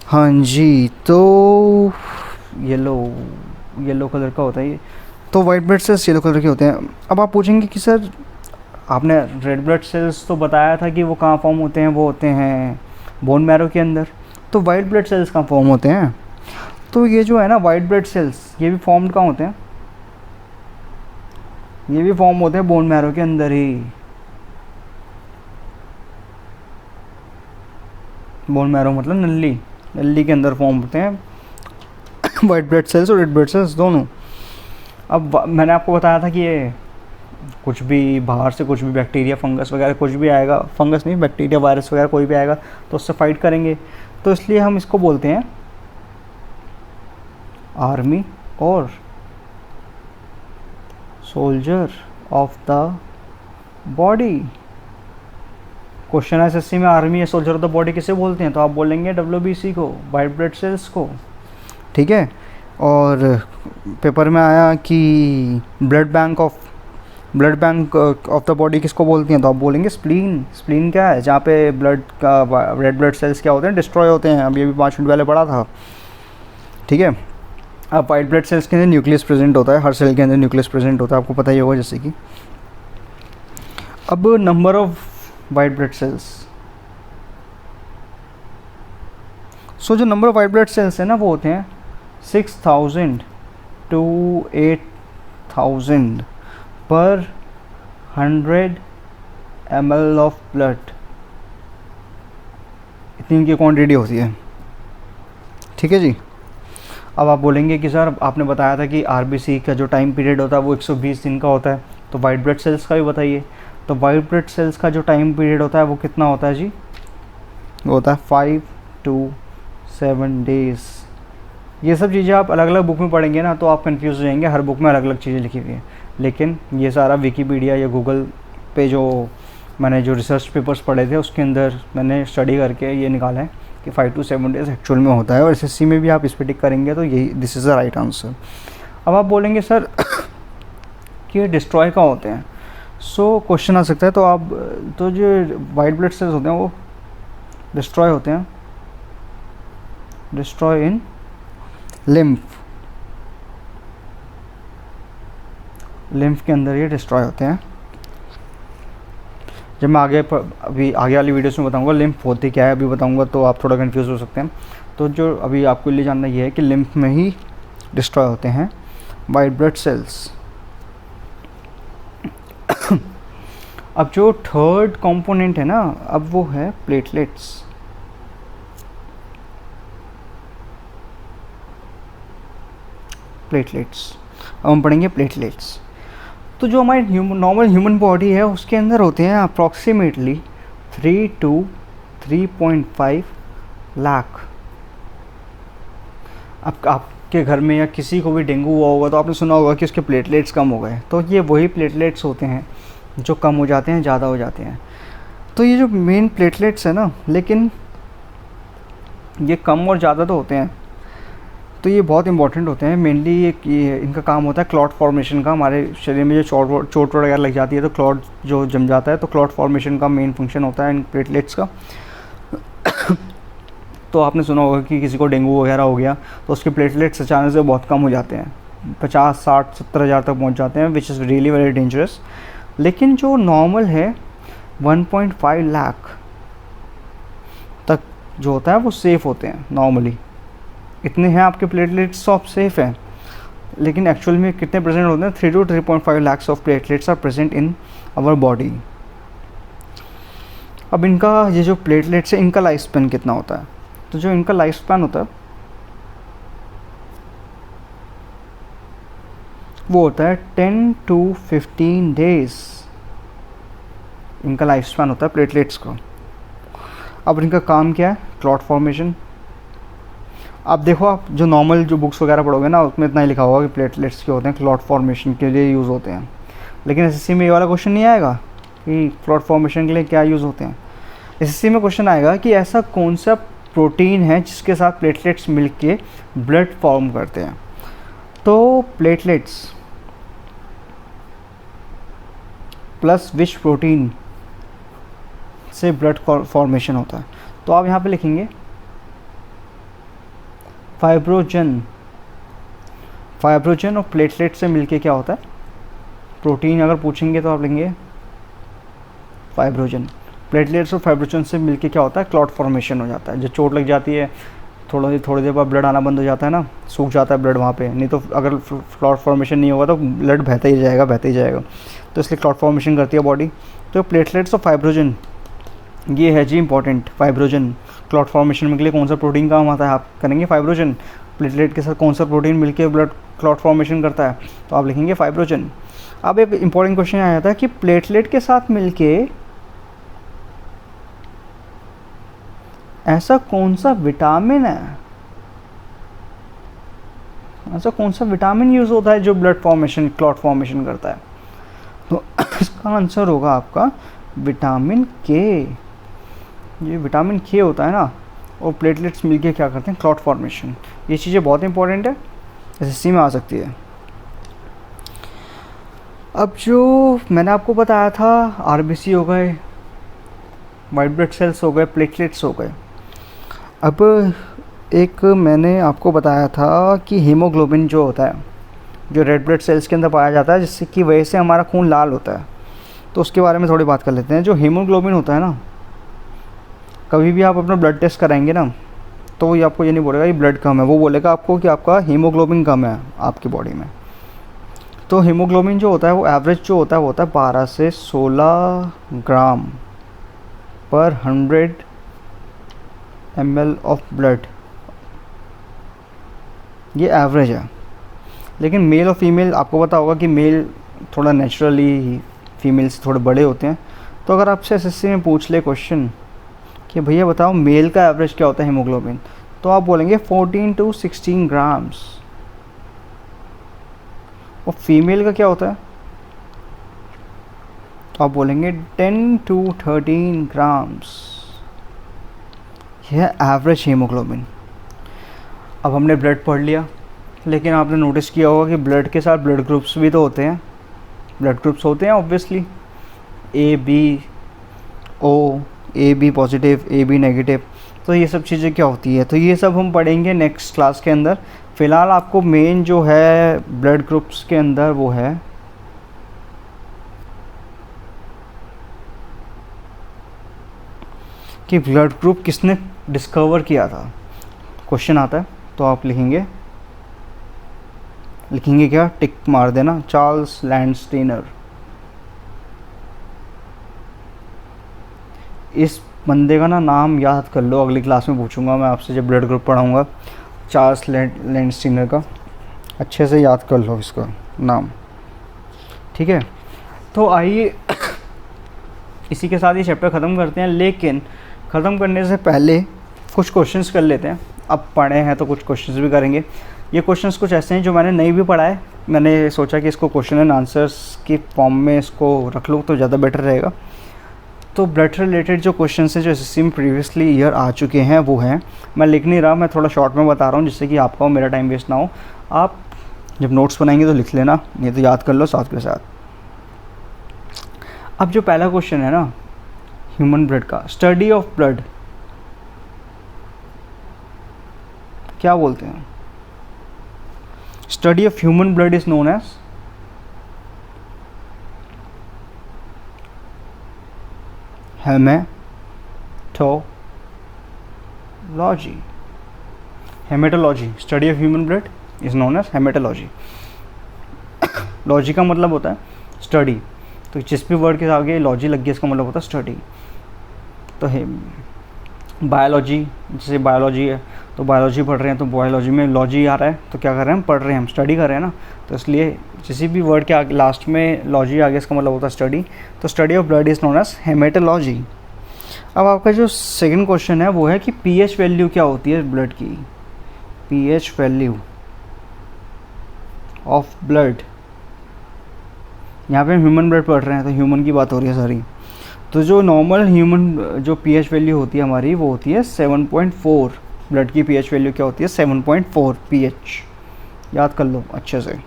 हाँ जी, तो येलो कलर का होता है ये। तो white blood sales yellow colour के होते हैं। अब आप पूछेंगे कि सर आपने रेड ब्लड सेल्स तो बताया था कि वो कहाँ फॉर्म होते हैं, वो होते हैं बोन मैरो के अंदर। तो वाइट ब्लड सेल्स कहाँ फॉर्म होते हैं? तो ये जो है ना वाइट ब्लड सेल्स, ये भी फॉर्म कहाँ होते हैं? ये भी फॉर्म होते हैं बोन मैरो के अंदर ही। बोन मैरो मतलब नली के अंदर फॉर्म होते हैं वाइट ब्लड सेल्स और रेड ब्लड सेल्स दोनों। अब मैंने आपको बताया था कि ये कुछ भी बाहर से, कुछ भी बैक्टीरिया, फंगस वगैरह कुछ भी आएगा, फंगस नहीं, बैक्टीरिया, वायरस वगैरह कोई भी आएगा तो उससे फाइट करेंगे। तो इसलिए हम इसको बोलते हैं आर्मी और soldier of the body. Question SSC में आर्मी या सोल्जर ऑफ द बॉडी किसे बोलते हैं? तो आप बोलेंगे WBC को, वाइट ब्लड सेल्स को, ठीक है। और पेपर में आया कि blood bank of the body किसको बोलती हैं? तो आप बोलेंगे स्प्लीन। स्प्लीन क्या है? जहाँ पे ब्लड का रेड ब्लड सेल्स क्या होते हैं? डिस्ट्रॉय होते हैं। अभी 5 मिनट पहले पढ़ा था, ठीक है। अब वाइट ब्लड सेल्स के अंदर न्यूक्लियस प्रेजेंट होता है, हर सेल के अंदर न्यूक्लियस प्रेजेंट होता है, आपको पता ही होगा जैसे कि। अब number of white blood cells, so जो number of white blood cells है ना वो होते हैं 6000 to 8000 पर 100 ml ऑफ ब्लड, इतनी इनकी क्वांटिटी होती है, ठीक है जी। अब आप बोलेंगे कि सर आपने बताया था कि RBC का जो टाइम पीरियड होता है वो 120 दिन का होता है, तो वाइट ब्लड सेल्स का भी बताइए। तो वाइट ब्लड सेल्स का जो टाइम पीरियड होता है वो कितना होता है जी? वो होता है 5 to 7 days। ये सब चीज़ें आप अलग अलग बुक में पढ़ेंगे ना तो आप कंफ्यूज हो जाएंगे, हर बुक में अलग अलग चीज़ें लिखी हुई हैं, लेकिन ये सारा विकीपीडिया या गूगल पे जो मैंने जो रिसर्च पेपर्स पढ़े थे उसके अंदर मैंने स्टडी करके ये निकाला है कि 5 to 7 days एक्चुअल में होता है। और एसएससी में भी आप इस पर टिक करेंगे तो यही this is the right answer. अब आप बोलेंगे सर कि ये डिस्ट्रॉय कहाँ होते हैं? सो क्वेश्चन आ सकता है, तो जो वाइट ब्लड सेल्स होते हैं वो डिस्ट्रॉय होते हैं, डिस्ट्रॉय इन लिम्फ के अंदर ये डिस्ट्रॉय होते हैं। जब मैं अभी आगे वाली वीडियोस में बताऊंगा लिम्फ होती क्या है, अभी बताऊंगा तो आप थोड़ा कंफ्यूज हो सकते हैं। तो जो अभी आपको लिए जानना ये है कि लिम्फ में ही डिस्ट्रॉय होते हैं वाइट ब्लड सेल्स। अब जो थर्ड कंपोनेंट है ना, अब वो है प्लेटलेट्स। अब हम पढ़ेंगे प्लेटलेट्स। तो जो हमारी नॉर्मल ह्यूमन बॉडी है उसके अंदर होते हैं अप्रॉक्सीमेटली 3 to 3.5 लाख। आपके घर में या किसी को भी डेंगू हुआ होगा तो आपने सुना होगा कि उसके प्लेटलेट्स कम हो गए, तो ये वही प्लेटलेट्स होते हैं जो कम हो जाते हैं, ज़्यादा हो जाते हैं। तो ये जो मेन प्लेटलेट्स है ना, लेकिन ये कम और ज़्यादा तो होते हैं, तो ये बहुत इंपॉर्टेंट होते हैं। मेनली ये इनका काम होता है क्लॉट फॉर्मेशन का। हमारे शरीर में जो चोट वगैरह लग जाती है तो क्लॉट जो जम जाता है, तो क्लॉट फॉर्मेशन का मेन फंक्शन होता है इन प्लेटलेट्स का। तो आपने सुना होगा कि किसी को डेंगू वगैरह हो गया तो उसके प्लेटलेट्स अचानक से बहुत कम हो जाते हैं, 50, 60, 70 हज़ार तक पहुंच जाते हैं, which is really very dangerous. लेकिन जो नॉर्मल है 1.5 लाख तक जो होता है वो सेफ़ होते हैं नॉर्मली। इतने हैं आपके प्लेटलेट्स तो आप सेफ़ हैं, लेकिन एक्चुअल में कितने प्रेजेंट होते हैं? 3 to 3.5 lakhs of platelets are present in our body. अब इनका ये जो प्लेटलेट्स है इनका लाइफ स्पैन कितना होता है? तो जो इनका लाइफ स्पैन होता है वो होता है 10 to 15 डेज। इनका लाइफ स्पैन होता है प्लेटलेट्स का। अब इनका काम क्या है? Clot formation. आप देखो, आप जो नॉर्मल जो बुक्स वगैरह पढ़ोगे ना, उसमें इतना ही लिखा होगा कि प्लेटलेट्स के होते हैं, क्लॉट फॉर्मेशन के लिए यूज़ होते हैं। लेकिन एसएससी में ये वाला क्वेश्चन नहीं आएगा कि क्लॉट फॉर्मेशन के लिए क्या यूज़ होते हैं। एसएससी में क्वेश्चन आएगा कि ऐसा कौन सा प्रोटीन है जिसके साथ प्लेटलेट्स मिलके ब्लड फॉर्म करते हैं। तो प्लेटलेट्स प्लस विच प्रोटीन से ब्लड फॉर्मेशन होता है? तो आप यहाँ पे लिखेंगे फाइब्रोजन। फाइब्रोजन और प्लेटलेट से मिलके क्या होता है? प्रोटीन अगर पूछेंगे तो आप लेंगे फाइब्रोजन। प्लेटलेट्स और फाइब्रोजन से मिलके क्या होता है? क्लॉट फॉर्मेशन हो जाता है। जब चोट लग जाती है थोड़ी देर बाद ब्लड आना बंद हो जाता है ना, सूख जाता है ब्लड वहाँ पे। नहीं तो अगर क्लॉट फॉर्मेशन नहीं होगा तो ब्लड बहता ही जाएगा, बहता ही जाएगा। तो इसलिए क्लॉट फॉर्मेशन करती है बॉडी। तो प्लेटलेट्स और फाइब्रोजन ये है जी इंपॉर्टेंट। फाइब्रोजन क्लॉट फॉर्मेशन के लिए कौन सा प्रोटीन काम आता है? आप करेंगे फाइब्रोजन। प्लेटलेट के साथ कौन सा प्रोटीन मिलके ब्लड क्लॉट फॉर्मेशन करता है? तो आप लिखेंगे फाइब्रोजन। अब एक इंपॉर्टेंट क्वेश्चन आ जाता है कि प्लेटलेट के साथ मिलके ऐसा कौन सा विटामिन है, ऐसा कौन सा विटामिन यूज़ होता है जो ब्लड फॉर्मेशन क्लॉट फॉर्मेशन करता है? तो इसका आंसर होगा आपका विटामिन के। ये विटामिन के होता है ना, और प्लेटलेट्स मिलके क्या करते हैं? Clot formation. ये चीज़ें बहुत इंपॉर्टेंट है, एसएससी में आ सकती है। अब जो मैंने आपको बताया था, आरबीसी हो गए, वाइट ब्लड सेल्स हो गए, प्लेटलेट्स हो गए। अब एक मैंने आपको बताया था कि हीमोग्लोबिन जो होता है, जो रेड ब्लड सेल्स के अंदर पाया जाता है, जिससे की वजह से हमारा खून लाल होता है। तो उसके बारे में थोड़ी बात कर लेते हैं। जो हीमोग्लोबिन होता है ना, कभी भी आप अपना ब्लड टेस्ट कराएंगे ना, तो ये आपको ये नहीं बोलेगा कि ब्लड कम है, वो बोलेगा आपको कि आपका हीमोग्लोबिन कम है आपकी बॉडी में। तो हीमोग्लोबिन जो होता है वो एवरेज जो होता है वो होता है 12 से 16 ग्राम पर 100 ml ऑफ ब्लड। ये एवरेज है। लेकिन मेल और फीमेल आपको पता होगा कि मेल थोड़ा नेचुरली फीमेल से थोड़े बड़े होते हैं। तो अगर आपसे एसएससी में पूछ ले क्वेश्चन कि भैया बताओ मेल का एवरेज क्या होता है हीमोग्लोबिन, तो आप बोलेंगे 14 to 16 ग्राम्स। और फीमेल का क्या होता है? तो आप बोलेंगे 10 to 13 ग्राम्स। यह है एवरेज हीमोग्लोबिन। अब हमने ब्लड पढ़ लिया, लेकिन आपने नोटिस किया होगा कि ब्लड के साथ ब्लड ग्रुप्स भी तो होते हैं। ब्लड ग्रुप्स होते हैं obviously, A B O, A B positive, A B negative. तो ये सब चीज़ें क्या होती है, तो ये सब हम पढ़ेंगे नेक्स्ट क्लास के अंदर। फ़िलहाल आपको मेन जो है ब्लड ग्रुप्स के अंदर वो है कि ब्लड ग्रुप किसने डिस्कवर किया था। क्वेश्चन आता है तो आप लिखेंगे क्या, टिक मार देना, चार्ल्स लैंडस्टीनर। इस बंदे का ना नाम याद कर लो, अगली क्लास में पूछूंगा मैं आपसे जब ब्लड ग्रुप पढ़ाऊंगा। चार्ल्स लैंडस्टीनर का अच्छे से याद कर लो इसका नाम, ठीक है। तो आइए इसी के साथ ये चैप्टर ख़त्म करते हैं, लेकिन ख़त्म करने से पहले कुछ क्वेश्चंस कर लेते हैं। अब पढ़े हैं तो कुछ क्वेश्चंस भी करेंगे। ये क्वेश्चंस कुछ ऐसे हैं जो मैंने नहीं भी पढ़ा है, मैंने सोचा कि इसको क्वेश्चन एंड आंसर्स की फॉर्म में इसको रख लूँ तो ज़्यादा बेटर रहेगा। तो ब्लड रिलेटेड जो क्वेश्चंस हैं जो एसएससी में प्रीवियसली ईयर आ चुके हैं वो हैं, मैं लिख नहीं रहा, मैं थोड़ा शॉर्ट में बता रहा हूँ जिससे कि आपका और मेरा टाइम वेस्ट ना हो। आप जब नोट्स बनाएंगे तो लिख लेना, नहीं तो याद कर लो साथ के साथ। अब जो पहला क्वेश्चन है ना ह्यूमन ब्लड का, स्टडी ऑफ ब्लड क्या बोलते हैं? Study of human blood is known as haematology. Haematology, study of human blood is known as haematology. Logy का मतलब होता है स्टडी, तो जिस भी वर्ड के आगे लॉजी लग गया इसका मतलब होता है स्टडी। तो है बायोलॉजी, जैसे बायोलॉजी है तो बायोलॉजी पढ़ रहे हैं तो बायोलॉजी में लॉजी आ रहा है तो क्या कर रहे हैं हम पढ़ रहे हैं, हम स्टडी कर रहे हैं ना, तो इसलिए किसी भी वर्ड के आगे लास्ट में लॉजी आ गया इसका मतलब होता है स्टडी। तो study of blood is known as haematology. अब आपका जो सेकंड क्वेश्चन है वो है कि पीएच वैल्यू क्या होती है ब्लड की? पीएच वैल्यू ऑफ ब्लड, यहाँ पे हम ह्यूमन ब्लड पढ़ रहे हैं तो ह्यूमन की बात हो रही है सारी। तो जो नॉर्मल ह्यूमन जो पीएच वैल्यू होती है हमारी वो होती है 7.4। ब्लड की पीएच वैल्यू क्या होती है? 7.4 पीएच, याद कर लो अच्छे से।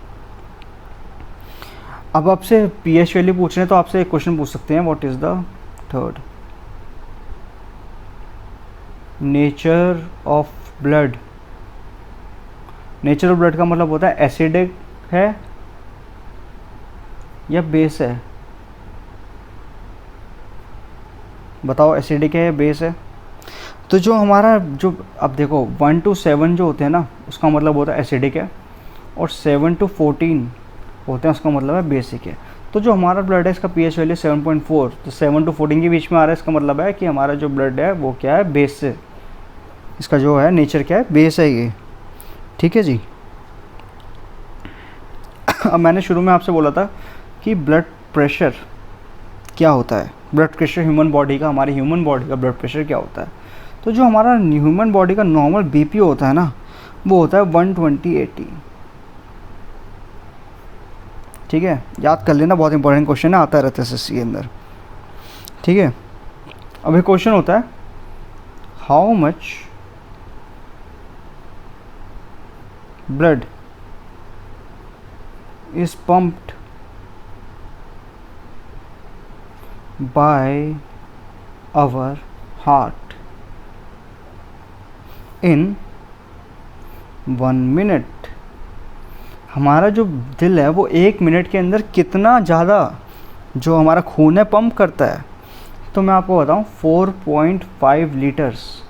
अब आपसे पीएच वैल्यू पूछ रहे हैं तो आपसे एक क्वेश्चन पूछ सकते हैं, what is the third nature of blood? Nature of blood का मतलब होता है एसिडिक है या बेस है? बताओ एसिडिक है या बेस है? तो जो हमारा जो अब देखो 1 to 7 जो होते हैं ना उसका मतलब होता है एसिडिक है, और 7 to 14 होते हैं उसका मतलब है बेसिक है। तो जो हमारा ब्लड है इसका पीएच वैल्यू 7.4, तो 7 to 14 के बीच में आ रहा है, इसका मतलब है कि हमारा जो ब्लड है वो क्या है? बेस से, इसका जो है नेचर क्या है? बेस है ये, ठीक है जी। अब मैंने शुरू में आपसे बोला था कि ब्लड प्रेशर क्या होता है, ब्लड प्रेशर ह्यूमन बॉडी का, हमारी ह्यूमन बॉडी का ब्लड प्रेशर क्या होता है? तो जो हमारा ह्यूमन बॉडी का नॉर्मल बीपी होता है ना वो होता है 120/80, ठीक है, याद कर लेना, बहुत इंपॉर्टेंट क्वेश्चन है, आता रहता है एसएससी के अंदर, ठीक है। अब एक क्वेश्चन होता है how much blood is pumped by our heart in 1 minute। हमारा जो दिल है वो 1 मिनट के अंदर कितना ज़्यादा जो हमारा खून है पंप करता है? तो मैं आपको बताऊं 4.5 लीटर्स,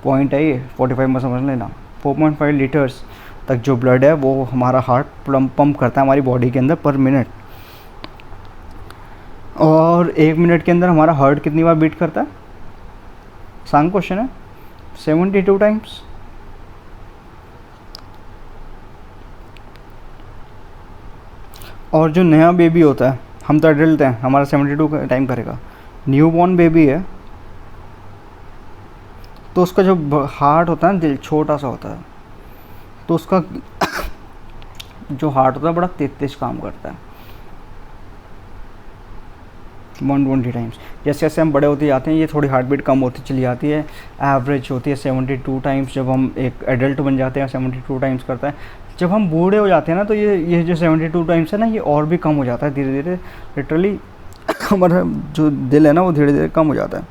पॉइंट है ये 45 में समझ लेना, 4.5 लीटर्स तक जो ब्लड है वो हमारा हार्ट पंप करता है हमारी बॉडी के अंदर पर मिनट। और 1 मिनट के अंदर हमारा हार्ट कितनी बार बीट करता है? आसान क्वेश्चन है, 72 टाइम्स। और जो नया बेबी होता है, हम तो एडल्ट हैं, हमारा 72 टाइम करेगा। न्यू बॉर्न बेबी है तो उसका जो हार्ट होता है ना, दिल छोटा सा होता है, तो उसका जो हार्ट होता है बड़ा तेज काम करता है, 120 टाइम्स। जैसे जैसे हम बड़े होते जाते हैं ये थोड़ी हार्ट बीट कम होती चली जाती है, एवरेज होती है 72 टाइम्स। जब हम एक एडल्ट बन जाते हैं 72 टाइम्स करता है। जब हम बूढ़े हो जाते हैं ना तो ये जो 72 टाइम्स है ना ये और भी कम हो जाता है धीरे धीरे, लिटरली हमारा जो दिल है ना वो धीरे धीरे कम हो जाता है।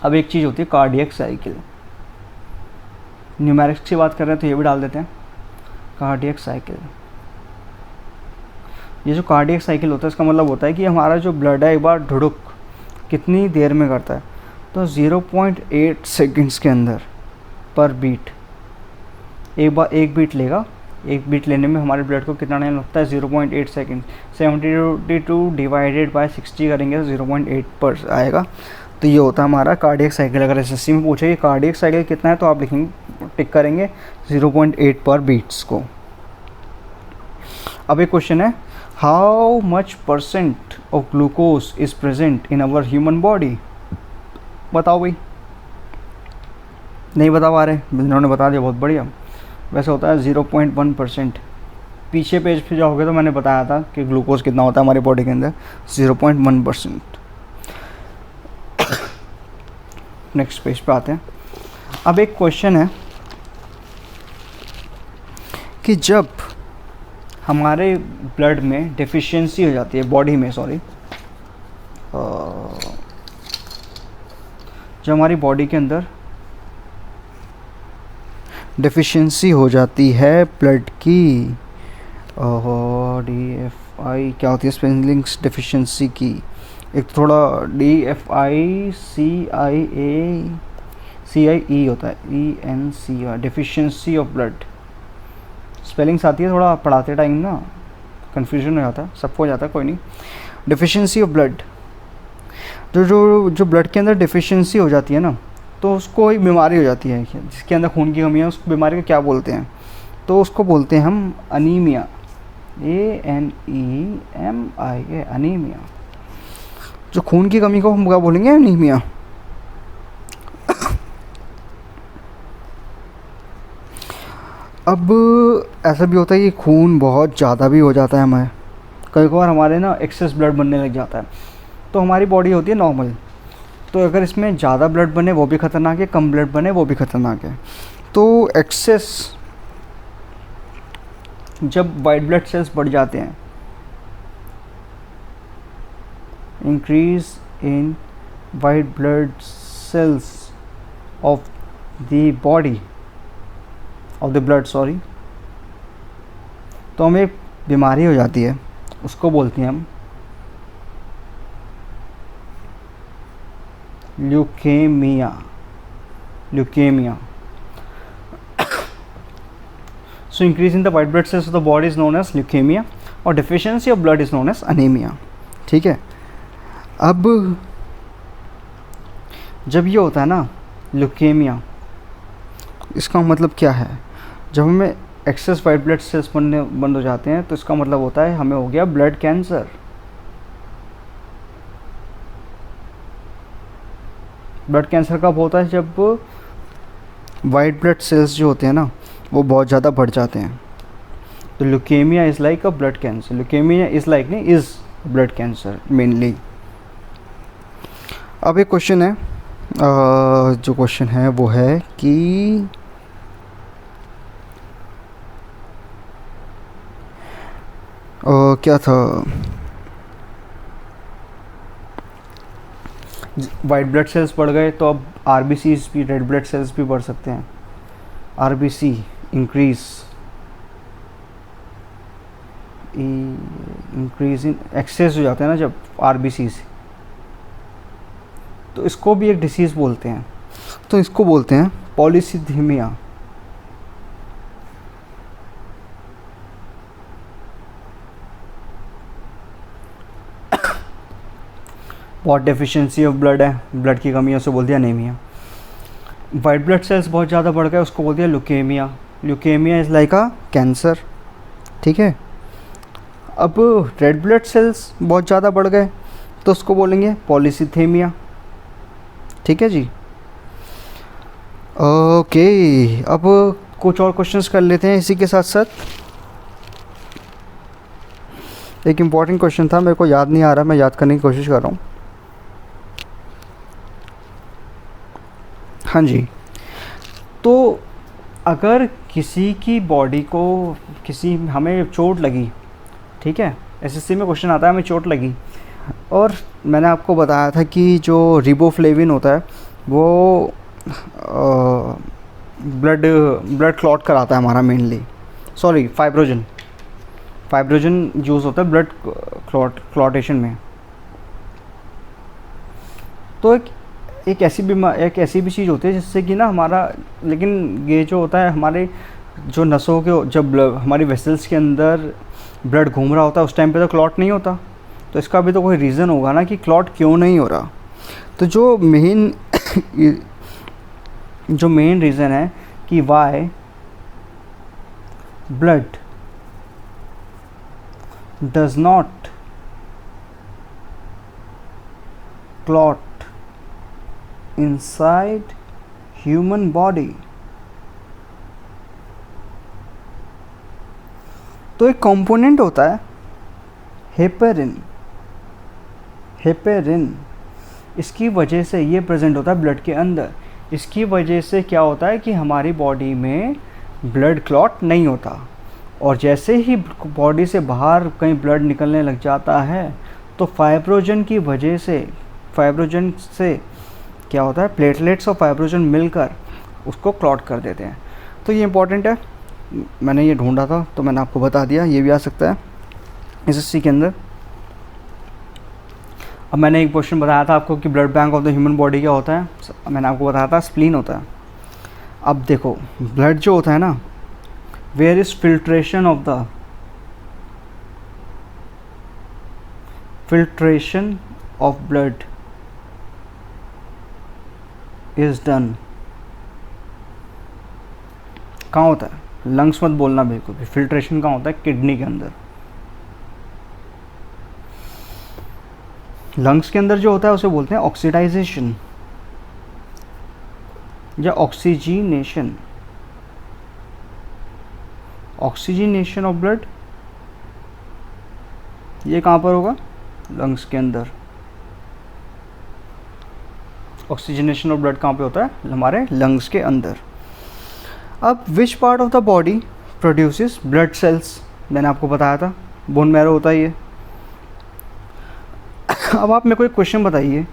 अब एक चीज़ होती है कार्डियक साइकिल, न्यूमेरिक्स की बात कर रहे हैं तो ये भी डाल देते हैं कार्डियक साइकिल। ये जो कार्डियक साइकिल होता है इसका मतलब होता है कि हमारा जो ब्लड है एक बार धुड़ुक कितनी देर में करता है, तो 0.8 सेकंड्स के अंदर पर बीट, एक बीट लेगा, एक बीट लेने में हमारे ब्लड को कितना टाइम लगता है? 0.8 सेकंड। 72 डिवाइडेड बाय 60 करेंगे तो 0.8 पर आएगा। तो ये होता है हमारा कार्डियक साइकिल। अगर एसएससी में पूछे कि कार्डियक साइकिल कितना है तो आप लिखेंगे, टिक करेंगे 0.8 पर बीट्स को। अब एक क्वेश्चन है how much % of glucose is present in our human body? बताओ भाई, नहीं बता पा रहे, इन्होंने बता दिया, बहुत बढ़िया। वैसे होता है 0.1%। पीछे पेज पे जाओगे तो मैंने बताया था कि ग्लूकोज कितना होता है हमारी बॉडी के अंदर, 0.1%। नेक्स्ट पेज पे आते हैं। अब एक क्वेश्चन है कि जब हमारे ब्लड में डेफिशिएंसी हो जाती है, बॉडी में सॉरी, जब हमारी बॉडी के अंदर डेफिशिएंसी हो जाती है ब्लड की, DFI क्या होती है स्पेलिंग्स डेफिशिएंसी की, एक थोड़ा DFI CIE होता है, ENCR, deficiency of blood. Spellings आती है थोड़ा पढ़ाते टाइम ना, कन्फ्यूजन हो जाता है, सबको हो जाता है, कोई नहीं। डेफिशिएंसी ऑफ ब्लड, जो ब्लड के अंदर डेफिशिएंसी हो जाती है ना, तो उसको एक बीमारी हो जाती है जिसके अंदर खून की कमी है, उस बीमारी को क्या बोलते हैं? तो उसको बोलते हैं हम अनीमिया, ANEMIA, अनीमिया। जो खून की कमी को हम क्या बोलेंगे? अनीमिया। अब ऐसा भी होता है कि खून बहुत ज़्यादा भी हो जाता है हमें, कई बार हमारे ना एक्सेस ब्लड बनने लग जाता है, तो हमारी बॉडी होती है नॉर्मल, तो अगर इसमें ज़्यादा ब्लड बने वो भी ख़तरनाक है, कम ब्लड बने वो भी ख़तरनाक है। तो एक्सेस, जब वाइट ब्लड सेल्स बढ़ जाते हैं, increase in white blood sales of the body, of the blood sorry, तो हमें एक बीमारी हो जाती है, उसको बोलते हैं हम leukaemia. So increase in the white blood cells of the body is known as leukemia और deficiency of blood is known as anemia। ठीक है, अब जब ये होता है ना ल्यूकेमिया, इसका मतलब क्या है? जब हमें एक्सेस वाइट ब्लड सेल्स बनने बंद हो जाते हैं तो इसका मतलब होता है हमें हो गया ब्लड कैंसर। ब्लड कैंसर कब होता है? जब वाइट ब्लड सेल्स जो होते हैं ना वो बहुत ज़्यादा बढ़ जाते हैं। तो leukaemia is like a blood cancer, leukaemia is like नहीं इज़ ब्लड कैंसर मेनली। अब एक क्वेश्चन है, जो क्वेश्चन है वो है कि क्या था, वाइट ब्लड सेल्स बढ़ गए तो अब आरबीसीज भी, रेड ब्लड सेल्स भी बढ़ सकते हैं। आरबीसी इंक्रीज इन एक्सेस हो जाते हैं ना जब आरबीसी से, तो इसको भी एक डिसीज़ बोलते हैं, तो इसको बोलते हैं पॉलीसीथीमिया। बहुत डेफिशिएंसी ऑफ ब्लड है, ब्लड की कमी है, उसे बोलते हैं एनीमिया। वाइट ब्लड सेल्स बहुत ज़्यादा बढ़ गए, उसको बोलते हैं leukaemia. Leukaemia is like a cancer. ठीक है, अब रेड ब्लड सेल्स बहुत ज़्यादा बढ़ गए तो उसको बोलेंगे पॉलीसीथेमिया। ठीक है जी, ओके। अब कुछ और क्वेश्चंस कर लेते हैं इसी के साथ साथ। एक इम्पॉर्टेंट क्वेश्चन था, मेरे को याद नहीं आ रहा, मैं याद करने की कोशिश कर रहा हूँ। हाँ जी, तो अगर किसी की बॉडी को हमें चोट लगी, ठीक है, एसएससी में क्वेश्चन आता है हमें चोट लगी, और मैंने आपको बताया था कि जो रिबोफ्लेविन होता है वो ब्लड क्लॉट कराता है हमारा मेनली, सॉरी फाइब्रोजन यूज़ होता है ब्लड क्लॉटेशन में। तो एक ऐसी भी चीज़ होती है जिससे कि ना हमारा, लेकिन ये जो होता है हमारे जो नसों के, जब हमारी वेसल्स के अंदर ब्लड घूम रहा होता है उस टाइम पे तो क्लॉट नहीं होता, तो इसका भी तो कोई रीज़न होगा ना कि क्लॉट क्यों नहीं हो रहा। तो जो मेन रीज़न है कि why blood does not clot inside human body। तो एक कंपोनेंट होता है हेपेरिन। हेपेरिन इसकी वजह से ये प्रेजेंट होता है ब्लड के अंदर। इसकी वजह से क्या होता है कि हमारी बॉडी में ब्लड क्लॉट नहीं होता, और जैसे ही बॉडी से बाहर कहीं ब्लड निकलने लग जाता है तो फाइब्रोजन की वजह से, फाइब्रोजन से क्या होता है, प्लेटलेट्स और फाइब्रोजन मिलकर उसको क्लॉट कर देते हैं। तो ये इंपॉर्टेंट है, मैंने ये ढूंढा था तो मैंने आपको बता दिया, ये भी आ सकता है एसएससी के अंदर। अब मैंने एक क्वेश्चन बताया था आपको कि blood bank of the human body क्या होता है, मैंने आपको बताया था स्प्लीन होता है। अब देखो ब्लड जो होता है ना, where is filtration of the, filtration of blood is done, कहाँ होता है? लंग्स मत बोलना बिल्कुल भी। फिल्ट्रेशन कहाँ होता है? किडनी के अंदर। लंग्स के अंदर जो होता है उसे बोलते हैं ऑक्सीडाइजेशन या ऑक्सीजनेशन। ऑक्सीजनेशन ऑफ ब्लड ये कहाँ पर होगा? लंग्स के अंदर। ऑक्सीजनेशन ऑफ ब्लड कहाँ पे होता है? हमारे लंग्स के अंदर। अब which part of the body produces blood cells? मैंने आपको बताया था बोन मैरो होता है ये। अब आप मेरे को एक क्वेश्चन बताइए,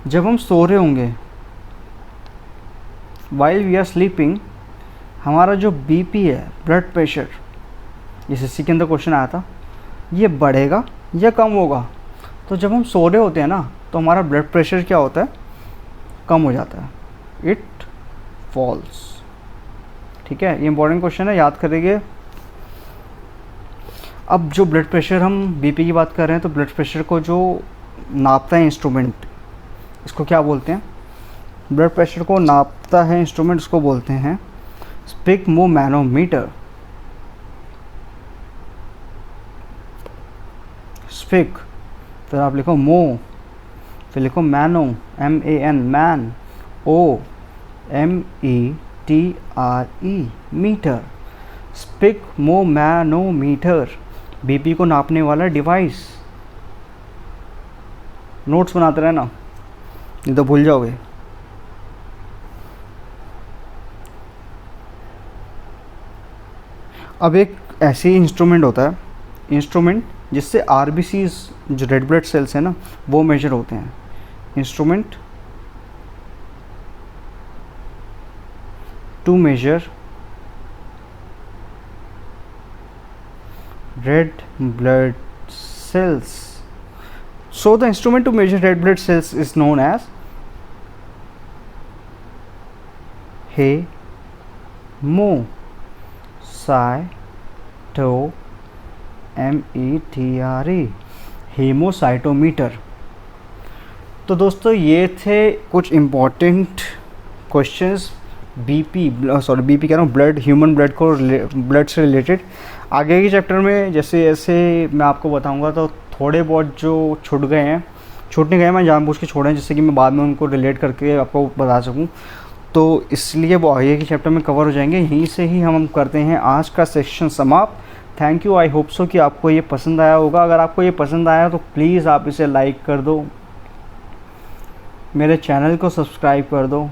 जब हम सो रहे होंगे, वाइल वी आर स्लीपिंग, हमारा जो बीपी है, ब्लड प्रेशर, जैसे सी के अंदर क्वेश्चन आया था, ये बढ़ेगा या कम होगा? तो जब हम सो रहे होते हैं ना तो हमारा ब्लड प्रेशर क्या होता है? कम हो जाता है, इट फॉल्स। ठीक है, ये इंपॉर्टेंट क्वेश्चन है, याद करेंगे। अब जो ब्लड प्रेशर, हम बीपी की बात कर रहे हैं, तो ब्लड प्रेशर को जो नापता है इंस्ट्रूमेंट, इसको क्या बोलते हैं? ब्लड प्रेशर को नापता है इंस्ट्रूमेंट, उसको बोलते हैं स्फिग्मोमैनोमीटर। स्फिग, फिर आप लिखो मो, फिर लिखो mano, MAN, man, OMETRE, metre. Sphygmomanometer, BP को नापने वाला डिवाइस। नोट्स बनाते रहना, नहीं तो भूल जाओगे। अब एक ऐसी इंस्ट्रूमेंट होता है, इंस्ट्रूमेंट जिससे आरबीसीज, जो रेड ब्लड सेल्स हैं ना, वो मेजर होते हैं। Instrument to measure red blood cells. So the instrument to measure red blood cells is known as hemocytometer, haemocytometer. तो दोस्तों ये थे कुछ इम्पॉर्टेंट क्वेश्चंस बीपी कह रहा हूँ, ब्लड, ह्यूमन ब्लड को, ब्लड से रिलेटेड। आगे के चैप्टर में जैसे जैसे मैं आपको बताऊंगा तो थोड़े बहुत जो छूट गए हैं, छूटने गए, मैं जानबूझ के छोड़े हैं जिससे कि मैं बाद में उनको रिलेट करके आपको बता सकूं, तो इसलिए वो आगे के चैप्टर में कवर हो जाएंगे। यहीं से ही हम करते हैं आज का सेक्शन समाप्त। Thank you, I hope so कि आपको ये पसंद आया होगा। अगर आपको ये पसंद आया तो प्लीज़ आप इसे लाइक कर दो, मेरे चैनल को सब्सक्राइब कर दो।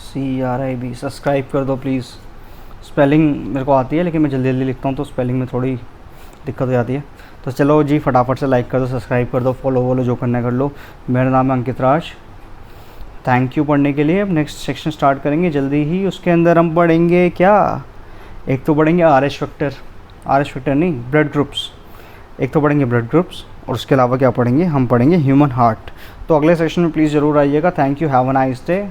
CRIB सब्सक्राइब कर दो प्लीज़। स्पेलिंग मेरे को आती है लेकिन मैं जल्दी जल्दी लिखता हूँ तो स्पेलिंग में थोड़ी दिक्कत हो जाती है। तो चलो जी, फटाफट से लाइक कर दो, सब्सक्राइब कर दो, फॉलो वॉलो जो करना है कर लो। मेरा नाम है अंकित राज। थैंक यू पढ़ने के लिए। अब नेक्स्ट सेक्शन स्टार्ट करेंगे जल्दी ही। उसके अंदर हम पढ़ेंगे क्या, एक तो पढ़ेंगे RH फैक्टर नहीं, ब्लड ग्रुप्स। एक तो पढ़ेंगे ब्लड ग्रुप्स और उसके अलावा क्या पढ़ेंगे, हम पढ़ेंगे ह्यूमन हार्ट। तो अगले सेक्शन में प्लीज़ ज़रूर आइएगा। Thank you, have a nice day.